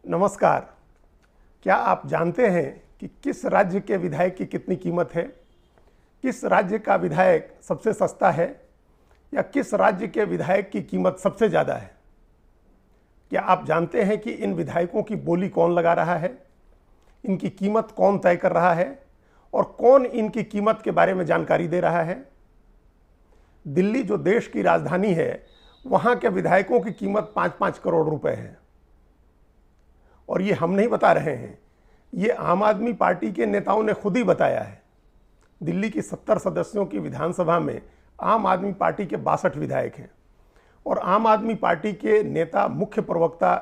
नमस्कार। क्या आप जानते हैं कि किस राज्य के विधायक की कितनी कीमत है? किस राज्य का विधायक सबसे सस्ता है या किस राज्य के विधायक की कीमत सबसे ज़्यादा है? क्या आप जानते हैं कि इन विधायकों की बोली कौन लगा रहा है, इनकी कीमत कौन तय कर रहा है और कौन इनकी कीमत के बारे में जानकारी दे रहा है? दिल्ली जो देश की राजधानी है, वहाँ के विधायकों की कीमत 5-5 करोड़ रुपए है। और ये हम नहीं बता रहे हैं, ये आम आदमी पार्टी के नेताओं ने खुद ही बताया है। दिल्ली की 70 सदस्यों की विधानसभा में आम आदमी पार्टी के 62 विधायक हैं और आम आदमी पार्टी के नेता मुख्य प्रवक्ता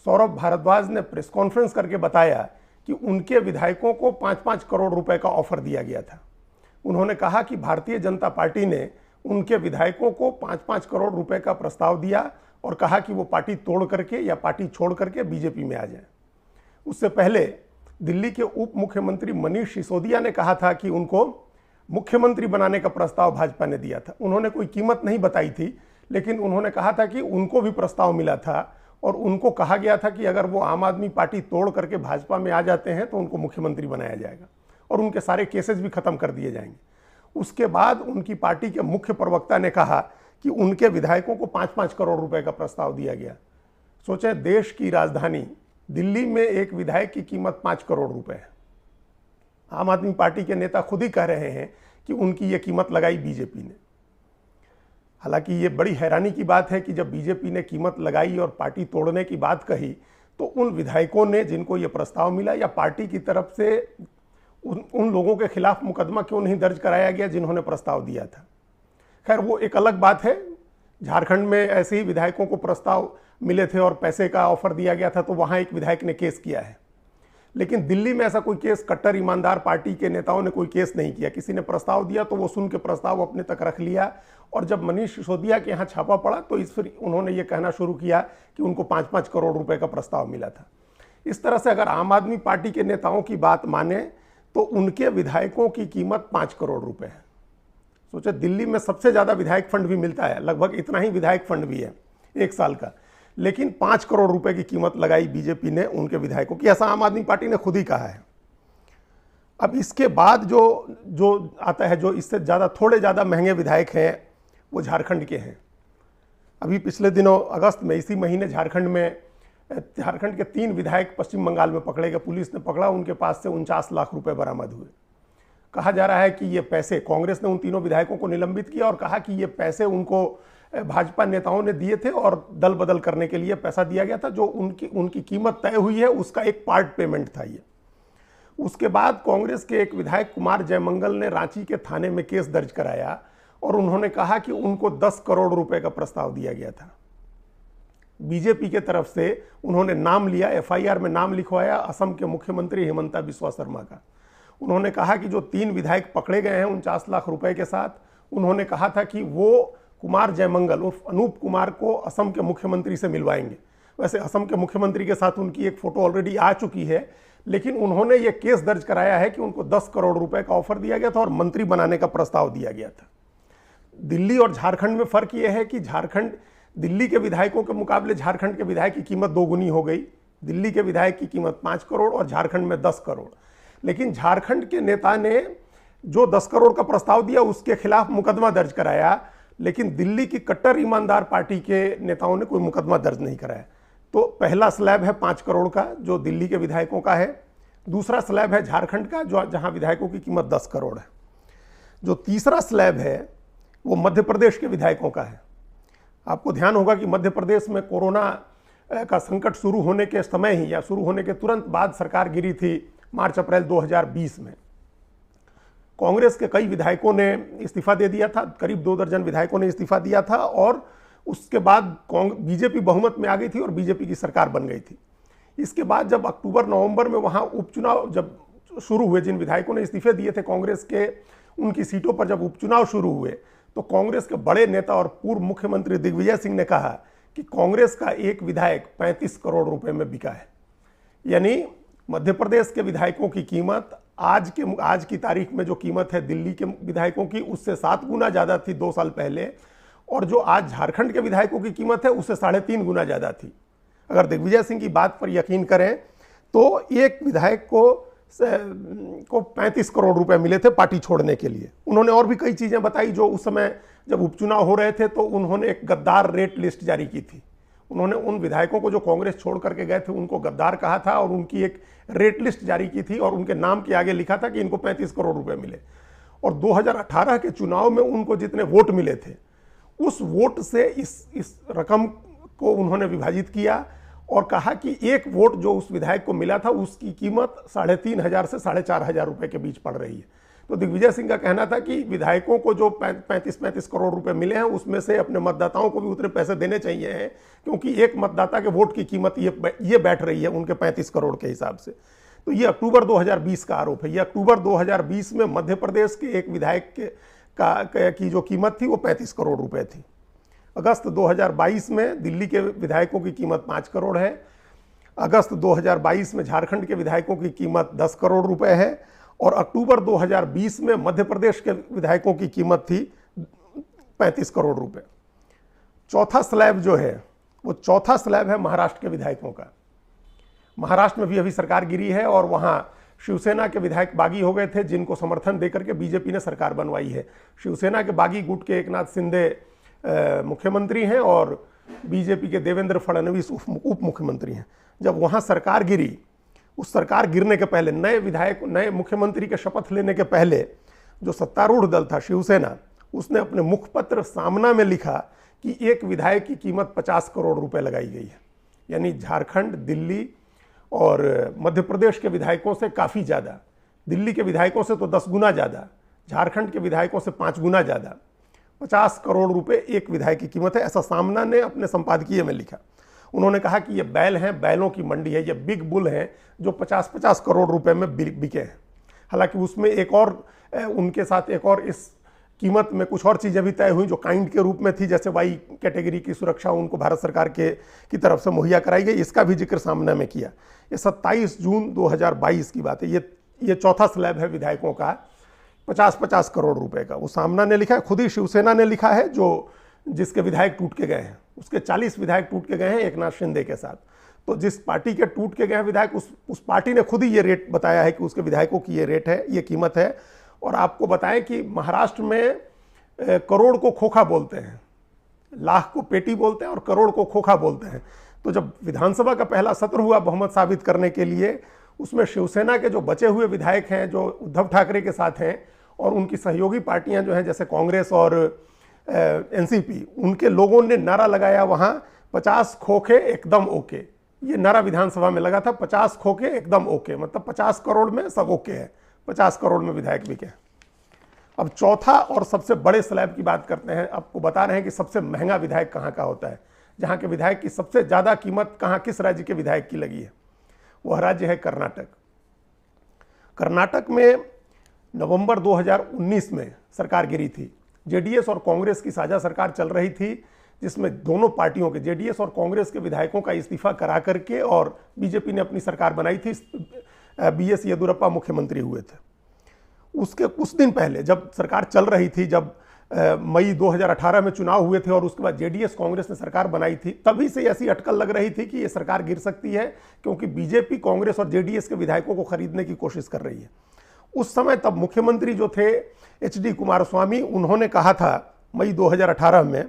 सौरभ भारद्वाज ने प्रेस कॉन्फ्रेंस करके बताया कि उनके विधायकों को 5-5 करोड़ रुपए का ऑफर दिया गया था। उन्होंने कहा कि भारतीय जनता पार्टी ने उनके विधायकों को 5-5 करोड़ रुपए का प्रस्ताव दिया और कहा कि वो पार्टी तोड़ करके या पार्टी छोड़ करके बीजेपी में आ जाए। उससे पहले दिल्ली के उप मुख्यमंत्री मनीष सिसोदिया ने कहा था कि उनको मुख्यमंत्री बनाने का प्रस्ताव भाजपा ने दिया था। उन्होंने कोई कीमत नहीं बताई थी, लेकिन उन्होंने कहा था कि उनको भी प्रस्ताव मिला था और उनको कहा गया था कि अगर वो आम आदमी पार्टी तोड़ करके भाजपा में आ जाते हैं तो उनको मुख्यमंत्री बनाया जाएगा और उनके सारे केसेस भी खत्म कर दिए जाएंगे। उसके बाद उनकी पार्टी के मुख्य प्रवक्ता ने कहा कि उनके विधायकों को 5-5 करोड़ रुपए का प्रस्ताव दिया गया। सोचें, देश की राजधानी दिल्ली में एक विधायक की कीमत 5 करोड़ रुपए है। आम आदमी पार्टी के नेता खुद ही कह रहे हैं कि उनकी ये कीमत लगाई बीजेपी ने। हालांकि ये बड़ी हैरानी की बात है कि जब बीजेपी ने कीमत लगाई और पार्टी तोड़ने की बात कही तो उन विधायकों ने जिनको ये प्रस्ताव मिला या पार्टी की तरफ से उन लोगों के खिलाफ मुकदमा क्यों नहीं दर्ज कराया गया जिन्होंने प्रस्ताव दिया था। खैर, वो एक अलग बात है। झारखंड में ऐसे ही विधायकों को प्रस्ताव मिले थे और पैसे का ऑफर दिया गया था तो वहां एक विधायक ने केस किया है, लेकिन दिल्ली में ऐसा कोई केस कट्टर ईमानदार पार्टी के नेताओं ने कोई केस नहीं किया। किसी ने प्रस्ताव दिया तो वो सुन के प्रस्ताव अपने तक रख लिया और जब मनीष सिसोदिया के यहाँ छापा पड़ा तो फिर उन्होंने ये कहना शुरू किया कि उनको 5-5 करोड़ रुपए का प्रस्ताव मिला था। इस तरह से अगर आम आदमी पार्टी के नेताओं की बात माने तो उनके विधायकों की कीमत 5 करोड़ रुपए है। सोचे, दिल्ली में सबसे ज़्यादा विधायक फंड भी मिलता है, लगभग इतना ही विधायक फंड भी है एक साल का, लेकिन 5 करोड़ रुपए की कीमत लगाई बीजेपी ने उनके विधायकों की। ऐसा आम आदमी पार्टी ने खुद ही कहा है। अब इसके बाद जो आता है, जो इससे ज़्यादा थोड़े ज़्यादा महंगे विधायक हैं, वो झारखंड के हैं। अभी पिछले दिनों अगस्त में, इसी महीने, झारखंड के 3 विधायक पश्चिम बंगाल में पकड़े गए। पुलिस ने पकड़ा, उनके पास से 49 लाख रुपए बरामद हुए। कहा जा रहा है कि ये पैसे कांग्रेस ने उन तीनों विधायकों को निलंबित किया और कहा कि ये पैसे उनको भाजपा नेताओं ने दिए थे और दल बदल करने के लिए पैसा दिया गया था। जो उनकी कीमत तय हुई है उसका एक पार्ट पेमेंट था ये। उसके बाद कांग्रेस के एक विधायक कुमार जयमंगल ने रांची के थाने में केस दर्ज कराया और उन्होंने कहा कि उनको 10 करोड़ रुपए का प्रस्ताव दिया गया था। बीजेपी के तरफ से उन्होंने नाम लिया, एफआईआर में नाम लिखवाया असम के मुख्यमंत्री हिमंता बिस्वा शर्मा का। उन्होंने कहा कि जो 3 विधायक पकड़े गए हैं 49 लाख रुपए के साथ, उन्होंने कहा था कि वो कुमार जयमंगल उर्फ अनूप कुमार को असम के मुख्यमंत्री से मिलवाएंगे। वैसे असम के मुख्यमंत्री के साथ उनकी एक फोटो ऑलरेडी आ चुकी है, लेकिन उन्होंने ये केस दर्ज कराया है कि उनको 10 करोड़ रुपए का ऑफर दिया गया था और मंत्री बनाने का प्रस्ताव दिया गया था। दिल्ली और झारखंड में फर्क यह है कि दिल्ली के विधायकों के मुकाबले झारखंड के विधायक की कीमत दोगुनी हो गई। दिल्ली के विधायक की कीमत 5 करोड़ और झारखंड में 10 करोड़। लेकिन झारखंड के नेता ने जो 10 करोड़ का प्रस्ताव दिया उसके खिलाफ मुकदमा दर्ज कराया, लेकिन दिल्ली की कट्टर ईमानदार पार्टी के नेताओं ने कोई मुकदमा दर्ज नहीं कराया। तो पहला स्लैब है 5 करोड़ का जो दिल्ली के विधायकों का है। दूसरा स्लैब है झारखंड का जहां विधायकों की कीमत 10 करोड़ है। जो तीसरा स्लैब है वो मध्य प्रदेश के विधायकों का है। आपको ध्यान होगा कि मध्य प्रदेश में कोरोना का संकट शुरू होने के समय ही या शुरू होने के तुरंत बाद सरकार गिरी थी, मार्च-अप्रैल 2020 में। कांग्रेस के कई विधायकों ने इस्तीफा दे दिया था, करीब 2 दर्जन विधायकों ने इस्तीफा दिया था और उसके बाद बीजेपी बहुमत में आ गई थी और बीजेपी की सरकार बन गई थी। इसके बाद जब अक्टूबर-नवंबर में वहाँ उपचुनाव जब शुरू हुए, जिन विधायकों ने इस्तीफे दिए थे कांग्रेस के, उनकी सीटों पर जब उपचुनाव शुरू हुए तो कांग्रेस के बड़े नेता और पूर्व मुख्यमंत्री दिग्विजय सिंह ने कहा कि कांग्रेस का एक विधायक 35 करोड़ रुपए में बिका है। यानी मध्य प्रदेश के विधायकों की कीमत आज की तारीख में जो कीमत है दिल्ली के विधायकों की उससे 7 गुना ज़्यादा थी 2 साल पहले, और जो आज झारखंड के विधायकों की कीमत है उससे 3.5 गुना ज़्यादा थी। अगर दिग्विजय सिंह की बात पर यकीन करें तो एक विधायक को 35 करोड़ रुपए मिले थे पार्टी छोड़ने के लिए। उन्होंने और भी कई चीजें बताई जो उस समय जब उपचुनाव हो रहे थे तो उन्होंने एक गद्दार रेट लिस्ट जारी की थी। उन्होंने उन विधायकों को जो कांग्रेस छोड़ करके गए थे उनको गद्दार कहा था और उनकी एक रेट लिस्ट जारी की थी और उनके नाम के आगे लिखा था कि इनको 35 करोड़ रुपए मिले। और 2018 के चुनाव में उनको जितने वोट मिले थे उस वोट से इस रकम को उन्होंने विभाजित किया और कहा कि एक वोट जो उस विधायक को मिला था उसकी कीमत 3,500 से 4,500 रुपए के बीच पड़ रही है। तो दिग्विजय सिंह का कहना था कि विधायकों को जो 35 करोड़ रुपए मिले हैं उसमें से अपने मतदाताओं को भी उतने पैसे देने चाहिए हैं, क्योंकि एक मतदाता के वोट की कीमत ये बैठ रही है उनके 35 करोड़ के हिसाब से। तो ये अक्टूबर 2020 का आरोप है। ये अक्टूबर 2020 में मध्य प्रदेश के एक विधायक की जो कीमत थी वो 35 करोड़ रुपए थी। अगस्त 2022 में दिल्ली के विधायकों की कीमत 5 करोड़ है। अगस्त 2022 में झारखंड के विधायकों की कीमत 10 करोड़ रुपए है और अक्टूबर 2020 में मध्य प्रदेश के विधायकों की कीमत थी 35 करोड़ रुपए। चौथा स्लैब जो है वो चौथा स्लैब है महाराष्ट्र के विधायकों का। महाराष्ट्र में भी अभी सरकार गिरी है और वहां शिवसेना के विधायक बागी हो गए थे जिनको समर्थन देकर के बीजेपी ने सरकार बनवाई है। शिवसेना के बागी गुट के एकनाथ शिंदे मुख्यमंत्री हैं और बीजेपी के देवेंद्र फडणवीस उप मुख्यमंत्री हैं। जब वहां सरकार गिरी, उस सरकार गिरने के पहले नए मुख्यमंत्री के शपथ लेने के पहले जो सत्तारूढ़ दल था शिवसेना, उसने अपने मुखपत्र सामना में लिखा कि एक विधायक की कीमत 50 करोड़ रुपए लगाई गई है। यानी झारखंड, दिल्ली और मध्य प्रदेश के विधायकों से काफ़ी ज़्यादा, दिल्ली के विधायकों से तो 10 गुना ज़्यादा, झारखंड के विधायकों से 5 गुना ज़्यादा 50 करोड़ रुपए एक विधायक की कीमत है, ऐसा सामना ने अपने संपादकीय में लिखा। उन्होंने कहा कि ये बैल हैं, बैलों की मंडी है, ये बिग बुल हैं जो 50-50 करोड़ रुपए में बिके हैं। हालांकि उसमें एक और उनके साथ एक और इस कीमत में कुछ और चीज़ें भी तय हुई जो काइंड के रूप में थी, जैसे वाई कैटेगरी की सुरक्षा उनको भारत सरकार की तरफ से मुहैया कराई गई, इसका भी जिक्र सामने में किया। ये 27 जून 2022 की बात है। ये चौथा स्लैब है विधायकों का 50-50 करोड़ रुपए का। वो सामना ने लिखा है, खुद ही शिवसेना ने लिखा है, जिसके विधायक टूट के गए हैं। उसके 40 विधायक टूट के गए हैं एकनाथ शिंदे के साथ। तो जिस पार्टी के टूट के गए हैं विधायक, उस पार्टी ने खुद ही ये रेट बताया है कि उसके विधायकों की ये रेट है, ये कीमत है। और आपको बताएं कि महाराष्ट्र में करोड़ को खोखा बोलते हैं, लाख को पेटी बोलते हैं और करोड़ को खोखा बोलते हैं। तो जब विधानसभा का पहला सत्र हुआ बहुमत साबित करने के लिए, उसमें शिवसेना के जो बचे हुए विधायक हैं जो उद्धव ठाकरे के साथ हैं और उनकी सहयोगी पार्टियां जो हैं जैसे कांग्रेस और एनसीपी, उनके लोगों ने नारा लगाया वहां 50 खोखे एकदम ओके। ये नारा विधानसभा में लगा था, 50 खोखे एकदम ओके, मतलब 50 करोड़ में सब ओके है, 50 करोड़ में विधायक बिके। अब चौथा और सबसे बड़े स्लैब की बात करते हैं। आपको बता रहे हैं कि सबसे महंगा विधायक कहाँ का होता है, जहाँ के विधायक की सबसे ज़्यादा कीमत कहाँ, किस राज्य के विधायक की लगी है। वह राज्य है कर्नाटक। कर्नाटक में नवंबर 2019 में सरकार गिरी थी। जेडीएस और कांग्रेस की साझा सरकार चल रही थी, जिसमें दोनों पार्टियों के, जेडीएस और कांग्रेस के विधायकों का इस्तीफा करा करके और बीजेपी ने अपनी सरकार बनाई थी। बीएस येदियुरप्पा मुख्यमंत्री हुए थे। उसके कुछ दिन पहले जब सरकार चल रही थी, जब मई 2018 में चुनाव हुए थे और उसके बाद जेडीएस कांग्रेस ने सरकार बनाई थी, तभी से ऐसी अटकल लग रही थी कि ये सरकार गिर सकती है, क्योंकि बीजेपी कांग्रेस और जेडीएस के विधायकों को खरीदने की कोशिश कर रही है। उस समय तब मुख्यमंत्री जो थे एचडी कुमारस्वामी, उन्होंने कहा था मई 2018 में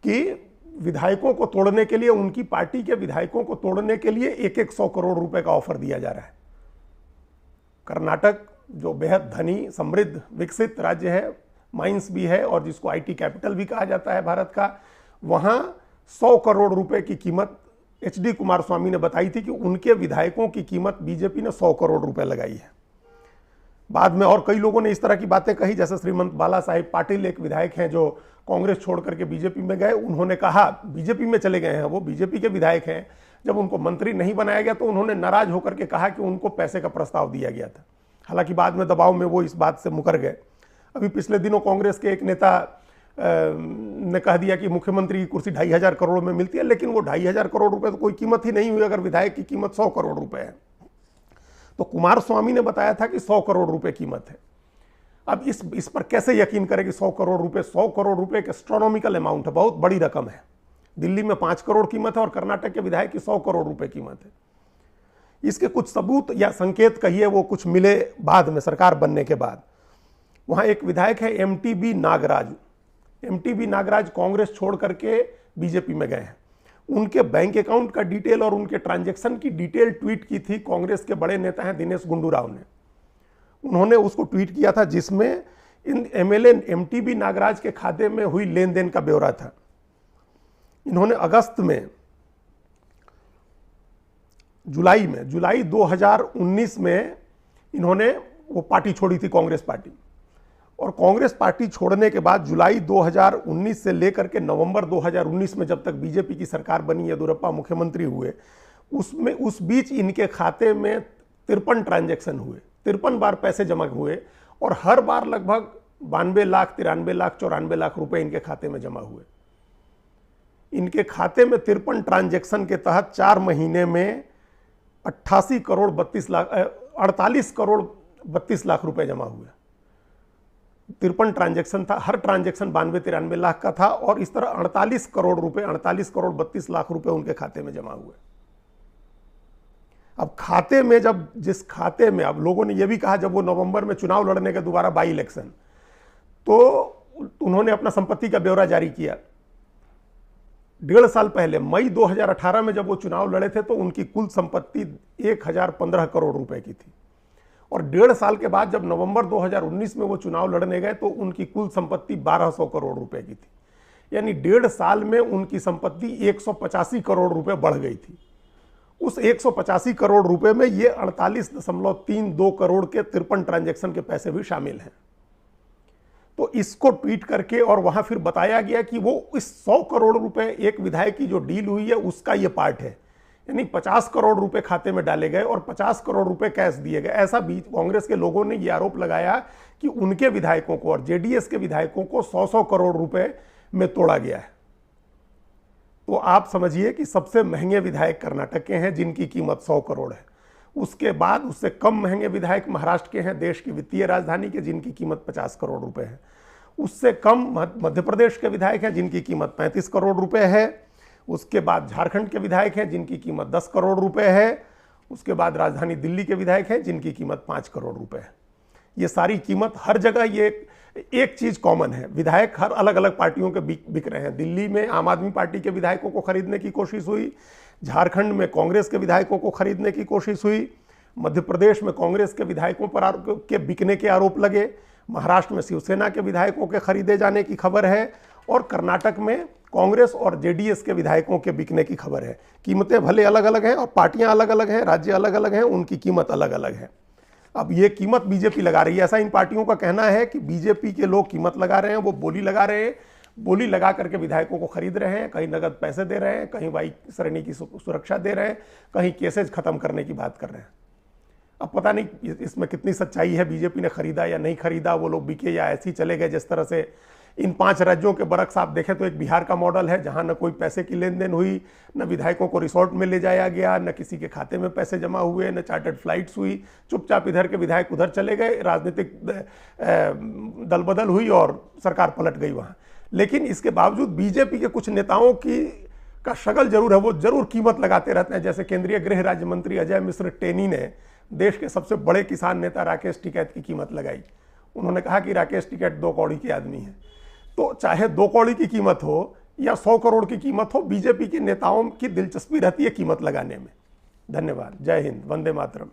कि विधायकों को तोड़ने के लिए, उनकी पार्टी के विधायकों को तोड़ने के लिए 100 करोड़ रुपए का ऑफर दिया जा रहा है। कर्नाटक जो बेहद धनी, समृद्ध, विकसित राज्य है, माइंस भी है और जिसको आईटी कैपिटल भी कहा जाता है भारत का, वहां 100 करोड़ रुपए की कीमत एचडी कुमारस्वामी ने बताई थी कि उनके विधायकों की कीमत बीजेपी ने 100 करोड़ रुपए लगाई है। बाद में और कई लोगों ने इस तरह की बातें कही, जैसे श्रीमंत बाला साहिब पाटिल एक विधायक हैं जो कांग्रेस छोड़ करके बीजेपी में गए। उन्होंने कहा, बीजेपी में चले गए हैं, वो बीजेपी के विधायक हैं, जब उनको मंत्री नहीं बनाया गया तो उन्होंने नाराज होकर के कहा कि उनको पैसे का प्रस्ताव दिया गया था। हालांकि बाद में दबाव में वो इस बात से मुकर गए। अभी पिछले दिनों कांग्रेस के एक नेता ने कह दिया कि मुख्यमंत्री की कुर्सी 2,500 करोड़ में मिलती है, लेकिन वो 2,500 करोड़ रुपए तो कोई कीमत ही नहीं हुई अगर विधायक की कीमत 100 करोड़ रुपए है। तो कुमारस्वामी ने बताया था कि 100 करोड़ रुपए कीमत है। अब इस पर कैसे यकीन करें कि 100 करोड़ रुपए, 100 करोड़ रुपए एक एस्ट्रोनॉमिकल अमाउंट है, बहुत बड़ी रकम है। दिल्ली में 5 करोड़ कीमत है और कर्नाटक के विधायक की 100 करोड़ रुपए कीमत है। इसके कुछ सबूत या संकेत कहिए वो कुछ मिले बाद में, सरकार बनने के बाद। वहाँ एक विधायक है एमटीबी नागराज। एमटीबी नागराज कांग्रेस छोड़ करके बीजेपी में गए हैं। उनके बैंक अकाउंट का डिटेल और उनके ट्रांजैक्शन की डिटेल ट्वीट की थी कांग्रेस के बड़े नेता हैं दिनेश गुंडू राव ने। उन्होंने उसको ट्वीट किया था जिसमें इन एमएलए एमटीबी नागराज के खाते में हुई लेन देन का ब्यौरा था। इन्होंने अगस्त में जुलाई 2019 में इन्होंने वो पार्टी छोड़ी थी, कांग्रेस पार्टी। और कांग्रेस पार्टी छोड़ने के बाद जुलाई 2019 से लेकर के नवंबर 2019 में जब तक बीजेपी की सरकार बनी, येदियुरप्पा मुख्यमंत्री हुए, उसमें उस बीच इनके खाते में 53 ट्रांजैक्शन हुए, 53 बार पैसे जमा हुए और हर बार लगभग 92 लाख, 93 लाख, 94 लाख रुपए इनके खाते में जमा हुए। इनके खाते में 53 ट्रांजैक्शन के तहत 4 महीने में 48 करोड़ 32 लाख 48 करोड़ 32 लाख रुपए जमा हुए। 53 ट्रांजैक्शन था, हर ट्रांजैक्शन 92-93 लाख का था और इस तरह 48 करोड़ रुपए, 48 करोड़ 32 लाख रुपए उनके खाते में जमा हुए। अब खाते में जिस खाते में, अब लोगों ने यह भी कहा जब वो नवंबर में चुनाव लड़ने के दोबारा बाई इलेक्शन, तो उन्होंने अपना संपत्ति का ब्यौरा जारी किया। 1.5 साल पहले मई 2018 में जब वो चुनाव लड़े थे तो उनकी कुल संपत्ति 1015 करोड़ रुपए की थी और 1.5 साल के बाद जब नवंबर 2019 में वो चुनाव लड़ने गए तो उनकी कुल संपत्ति 1200 करोड़ रुपए की थी। यानी 1.5 साल में उनकी संपत्ति 185 करोड़ रुपए बढ़ गई थी। उस 185 करोड़ रुपए में ये 48.32 करोड़ के 53 ट्रांजैक्शन के पैसे भी शामिल हैं। तो इसको ट्वीट करके और वहां फिर बताया गया कि वो इस 100 करोड़ रुपए एक विधायक की जो डील हुई है उसका ये पार्ट है। यानी 50 करोड़ रुपए खाते में डाले गए और 50 करोड़ रुपए कैश दिए गए। ऐसा भी कांग्रेस के लोगों ने ये आरोप लगाया कि उनके विधायकों को और जेडीएस के विधायकों को 100 करोड़ रुपए में तोड़ा गया है। तो आप समझिए कि सबसे महंगे विधायक कर्नाटक के हैं जिनकी कीमत 100 करोड़ है। उसके बाद उससे कम महंगे विधायक महाराष्ट्र के हैं, देश की वित्तीय राजधानी के, जिनकी कीमत 50 करोड़ रुपए है। उससे कम मध्य प्रदेश के विधायक हैं जिनकी कीमत 35 करोड़ रुपए है। उसके बाद झारखंड के विधायक हैं जिनकी कीमत 10 करोड़ रुपए है। उसके बाद राजधानी दिल्ली के विधायक हैं जिनकी कीमत 5 करोड़ रुपए है। ये सारी कीमत हर जगह, ये एक चीज कॉमन है, विधायक हर अलग अलग पार्टियों के बिक रहे हैं। दिल्ली में आम आदमी पार्टी के विधायकों को खरीदने की कोशिश हुई, झारखंड में कांग्रेस के विधायकों को खरीदने की कोशिश हुई, मध्य प्रदेश में कांग्रेस के विधायकों पर के बिकने के आरोप लगे, महाराष्ट्र में शिवसेना के विधायकों के खरीदे जाने की खबर है और कर्नाटक में कांग्रेस और जेडीएस के विधायकों के बिकने की खबर है। कीमतें भले अलग अलग हैं और पार्टियां अलग अलग हैं, राज्य अलग अलग हैं, उनकी कीमत अलग अलग है। अब ये कीमत बीजेपी लगा रही है, ऐसा इन पार्टियों का कहना है कि बीजेपी के लोग कीमत लगा रहे हैं, वो बोली लगा रहे हैं, बोली लगा करके विधायकों को खरीद रहे हैं, कहीं नगद पैसे दे रहे हैं, कहीं वाई श्रेणी की सुरक्षा दे रहे हैं, कहीं केसेज खत्म करने की बात कर रहे हैं। अब पता नहीं इसमें कितनी सच्चाई है, बीजेपी ने खरीदा या नहीं खरीदा, वो लोग बिके या ऐसे ही चले गए। जिस तरह से इन 5 राज्यों के बरक्स आप देखें तो एक बिहार का मॉडल है जहां न कोई पैसे की लेन देन हुई, न विधायकों को रिसोर्ट में ले जाया गया, न किसी के खाते में पैसे जमा हुए, न चार्टर्ड फ्लाइट्स हुई। चुपचाप इधर के विधायक उधर चले गए, राजनीतिक दल बदल हुई और सरकार पलट गई वहां। लेकिन इसके बावजूद बीजेपी के कुछ नेताओं का शक्ल जरूर है, वो जरूर कीमत लगाते रहते हैं। जैसे केंद्रीय गृह राज्य मंत्री अजय मिश्र टेनी ने देश के सबसे बड़े किसान नेता राकेश टिकैत की कीमत लगाई। उन्होंने कहा कि राकेश टिकैत 2 कौड़ी के आदमी है। तो चाहे 2 कौड़ी की कीमत हो या 100 करोड़ की कीमत हो, बीजेपी के नेताओं की दिलचस्पी रहती है कीमत लगाने में। धन्यवाद। जय हिंद। वंदे मातरम।